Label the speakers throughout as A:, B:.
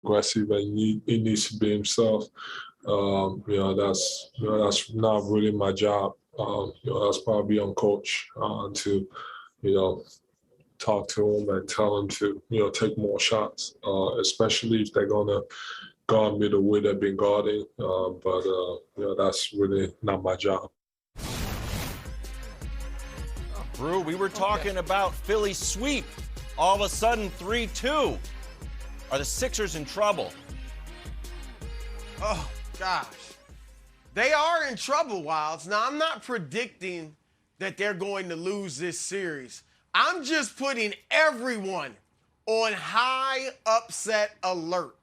A: aggressive, and he needs to be himself. That's not really my job. That's probably on coach to, talk to him and tell him to, take more shots, especially if they're gonna guard me the way they've been guarding. That's really not my job.
B: Brew, we were talking about Philly sweep. All of a sudden, 3-2. Are the Sixers in trouble?
C: Oh, gosh. They are in trouble, Wilds. Now, I'm not predicting that they're going to lose this series. I'm just putting everyone on high upset alert.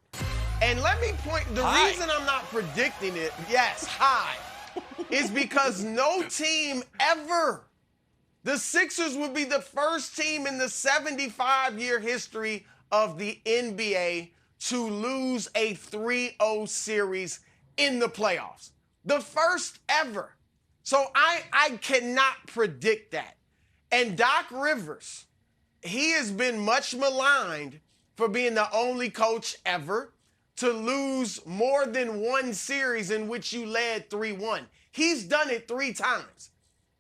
C: And let me point, the reason I'm not predicting it, yes, high, is because no team ever, the Sixers would be the first team in the 75-year history of the NBA to lose a 3-0 series in the playoffs. The first ever. So I cannot predict that. And Doc Rivers, he has been much maligned for being the only coach ever to lose more than one series in which you led 3-1. He's done it 3 times.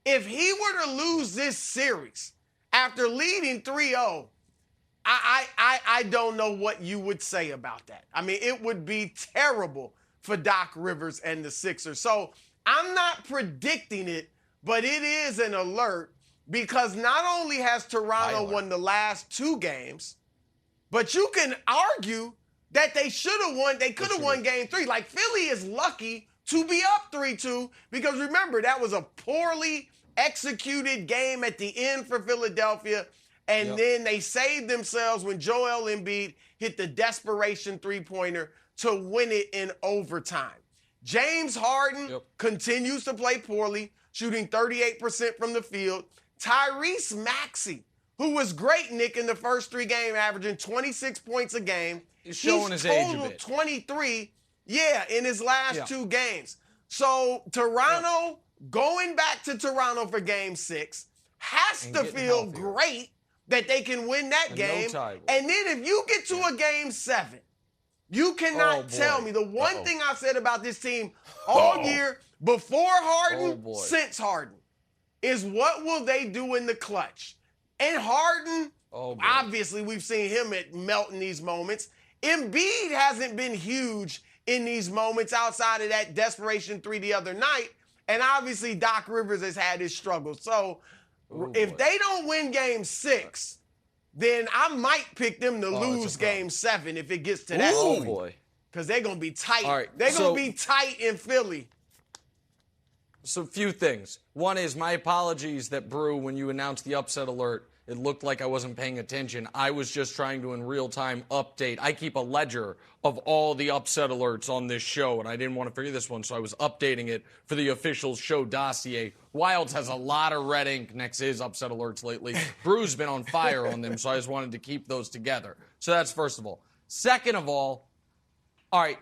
C: If he were to lose this series after leading 3-0, I don't know what you would say about that. I mean, it would be terrible for Doc Rivers and the Sixers. So I'm not predicting it, but it is an alert because not only has Toronto won the last 2 games, but you can argue that they should have won. They could have won game 3. Like, Philly is lucky to be up 3-2 because remember, that was a poorly executed game at the end for Philadelphia. And then they saved themselves when Joel Embiid hit the desperation three-pointer to win it in overtime. James Harden continues to play poorly, shooting 38% from the field. Tyrese Maxey, who was great, Nick, in the first 3 games, averaging 26 points a game.
D: He's showing his age a bit.
C: 23, in his last 2 games. So Toronto, going back to Toronto for game 6, has to feel great that they can win that game. And then if you get to a game 7, you cannot tell me. The one thing I said about this team all year, before Harden, since Harden, is what will they do in the clutch? And Harden, obviously we've seen him melt in these moments. Embiid hasn't been huge in these moments outside of that desperation 3 the other night. And obviously Doc Rivers has had his struggles. So if they don't win game 6, then I might pick them to lose game 7 if it gets to that point. Because they're going to be tight. They're going to be tight in Philly.
D: So a few things. One is my apologies that, Brew, when you announced the upset alert, it looked like I wasn't paying attention. I was just trying to, in real time, update. I keep a ledger of all the upset alerts on this show, and I didn't want to forget this one, so I was updating it for the official show dossier. Wilds has a lot of red ink next to his upset alerts lately. Brew's been on fire on them, so I just wanted to keep those together. So that's first of all. Second of all right,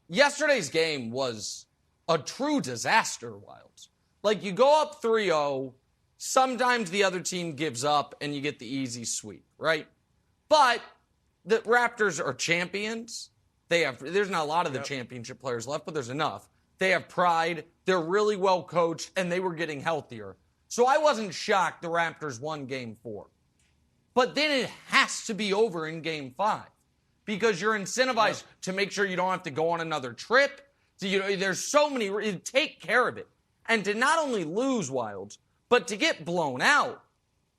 D: yesterday's game was a true disaster, Wilds. Like, you go up 3-0, sometimes the other team gives up and you get the easy sweep, right? But the Raptors are champions. There's not a lot of the championship players left, but there's enough. They have pride. They're really well coached, and they were getting healthier. So I wasn't shocked the Raptors won game 4. But then it has to be over in game 5 because you're incentivized to make sure you don't have to go on another trip. So, there's so many. Take care of it. And to not only lose, Wilds, but to get blown out,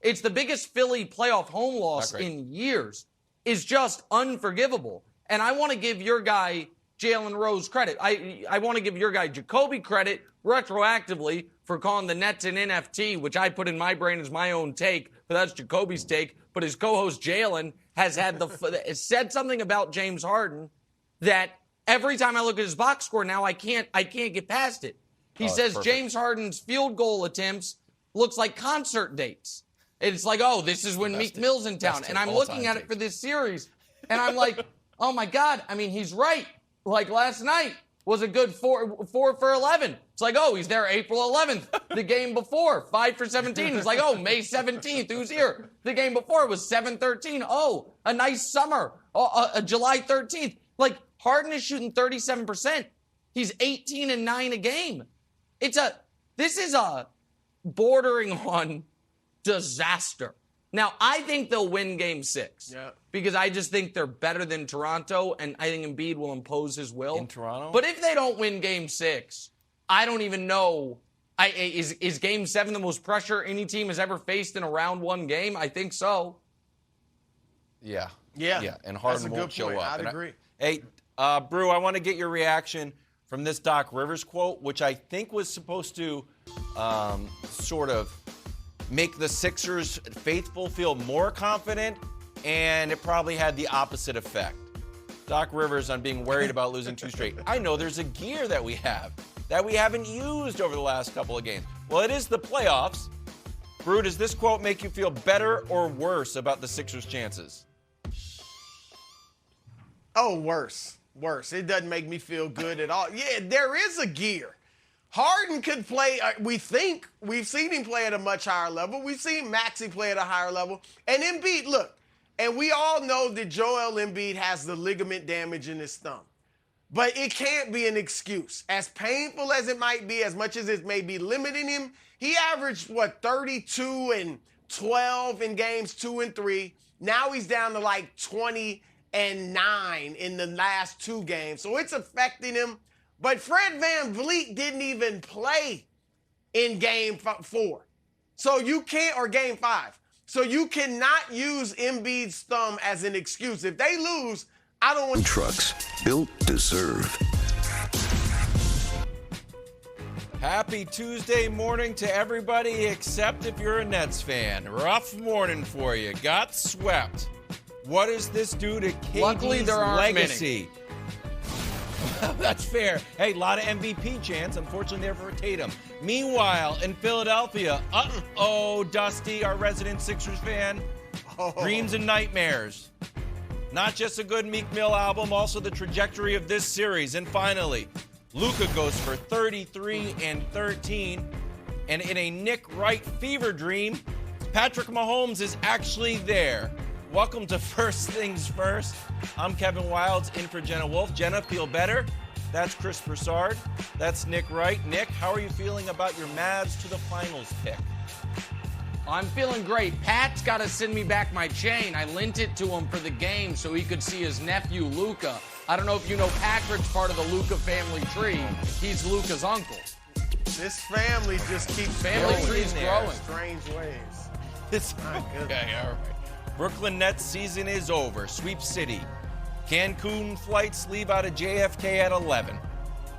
D: it's the biggest Philly playoff home loss in years, is just unforgivable. And I want to give your guy, Jalen Rose, credit. I want to give your guy, Jacoby, credit retroactively for calling the Nets an NFT, which I put in my brain as my own take, but that's Jacoby's take. But his co-host, Jalen, has said something about James Harden that every time I look at his box score now, I can't get past it. He says James Harden's field goal attempts looks like concert dates. It's like, this is when Meek Mill's in town. And I'm looking at it for this series, and I'm like, oh, my God. I mean, he's right. Like, last night was a good 4 for 11. It's like, he's there April 11th. The game before, 5 for 17. It's like, May 17th, who's here? The game before was 7-13. A nice summer. July 13th. Like, Harden is shooting 37%. He's 18 and 9 a game. This is a bordering on disaster. Now, I think they'll win game 6.
C: Yeah.
D: Because I just think they're better than Toronto, and I think Embiid will impose his will.
B: In Toronto?
D: But if they don't win game 6, I don't even know. Is game 7 the most pressure any team has ever faced in a round 1 game? I think so.
B: Yeah.
C: Yeah.
B: And Harden
C: That's a
B: won't
C: good
B: show
C: point.
B: up.
C: I'd agree.
B: Hey, Brew, I want to get your reaction from this Doc Rivers quote, which I think was supposed to sort of make the Sixers faithful feel more confident, and it probably had the opposite effect. Doc Rivers on being worried about losing 2 straight. I know there's a gear that we have that we haven't used over the last couple of games. Well, it is the playoffs. Brew, does this quote make you feel better or worse about the Sixers' chances?
C: Oh, worse. It doesn't make me feel good at all. Yeah, there is a gear. Harden could play, we think. We've seen him play at a much higher level. We've seen Maxey play at a higher level. And Embiid, look, and we all know that Joel Embiid has the ligament damage in his thumb. But it can't be an excuse. As painful as it might be, as much as it may be limiting him, he averaged, 32 and 12 in games 2 and 3. Now he's down to like 20 and 9 in the last 2 games. So it's affecting him. But Fred VanVleet didn't even play in game 4. So you can't, or game 5. So you cannot use Embiid's thumb as an excuse. If they lose, I don't want
E: trucks built to serve.
B: Happy Tuesday morning to everybody except if you're a Nets fan. Rough morning for you. Got swept. What does this do to
D: Luckily,
B: KD's
D: there aren't
B: legacy? That's fair. Hey, a lot of MVP chants. Unfortunately, there for Tatum. Meanwhile, in Philadelphia, Dusty, our resident Sixers fan, dreams and nightmares. Not just a good Meek Mill album, also the trajectory of this series. And finally, Luka goes for 33 and 13. And in a Nick Wright fever dream, Patrick Mahomes is actually there. Welcome to First Things First. I'm Kevin Wildes, in for Jenna Wolf. Jenna, feel better? That's Chris Broussard. That's Nick Wright. Nick, how are you feeling about your Mavs to the finals pick?
D: I'm feeling great. Pat's got to send me back my chain. I lent it to him for the game so he could see his nephew, Luka. I don't know if you know Patrick's part of the Luka family tree. He's Luka's uncle.
C: this family just keeps
D: Family
C: growing
D: tree's
C: in
D: growing.
C: strange ways.
B: Okay, all right. Brooklyn Nets season is over. Sweep City. Cancun flights leave out of JFK at 11.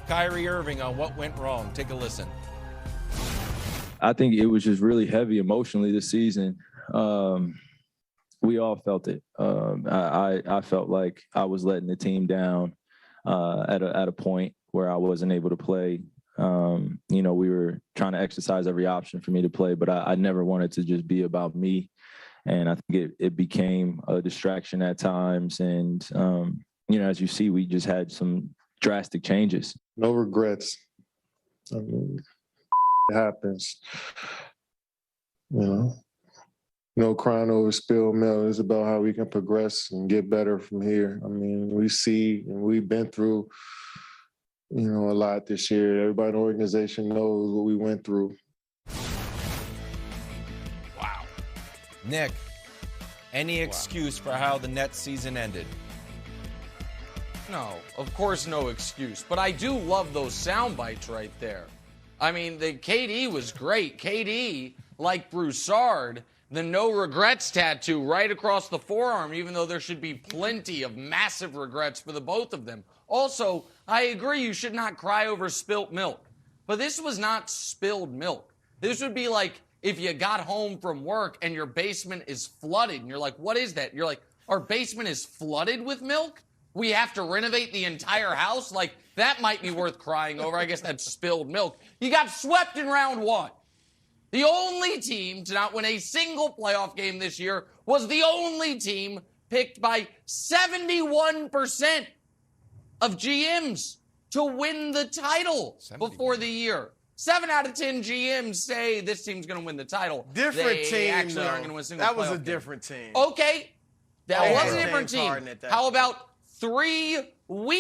B: Kyrie Irving on what went wrong. Take a listen.
F: I think it was just really heavy emotionally this season. We all felt it. I felt like I was letting the team down at a point where I wasn't able to play. We were trying to exercise every option for me to play, but I never wanted to just be about me. And I think it became a distraction at times. And, as you see, we just had some drastic changes.
G: No regrets. I mean, it happens. No crying over spilled milk. It's about how we can progress and get better from here. I mean, we see and we've been through, a lot this year. Everybody in the organization knows what we went through.
B: Wow. Nick, any excuse for how the Nets season ended?
D: No, of course no excuse. But I do love those sound bites right there. I mean, the KD was great. KD, like Broussard, the no regrets tattoo right across the forearm, even though there should be plenty of massive regrets for the both of them. Also, I agree you should not cry over spilt milk. But this was not spilled milk. This would be like if you got home from work and your basement is flooded and you're like, what is that? You're like, our basement is flooded with milk? We have to renovate the entire house? Like, that might be worth crying over. I guess that's spilled milk. You got swept in round one. The only team to not win a single playoff game this year was the only team picked by 71% of GMs to win the title before the year. 7 out of 10 GMs say this team's going to win the title.
C: Different
D: they
C: team,
D: actually
C: though.
D: aren't going to win a single
C: That was
D: playoff
C: a
D: game.
C: different team.
D: Okay, that was a different
C: James
D: team.
C: Harden at that
D: How
C: point.
D: about 3 weeks.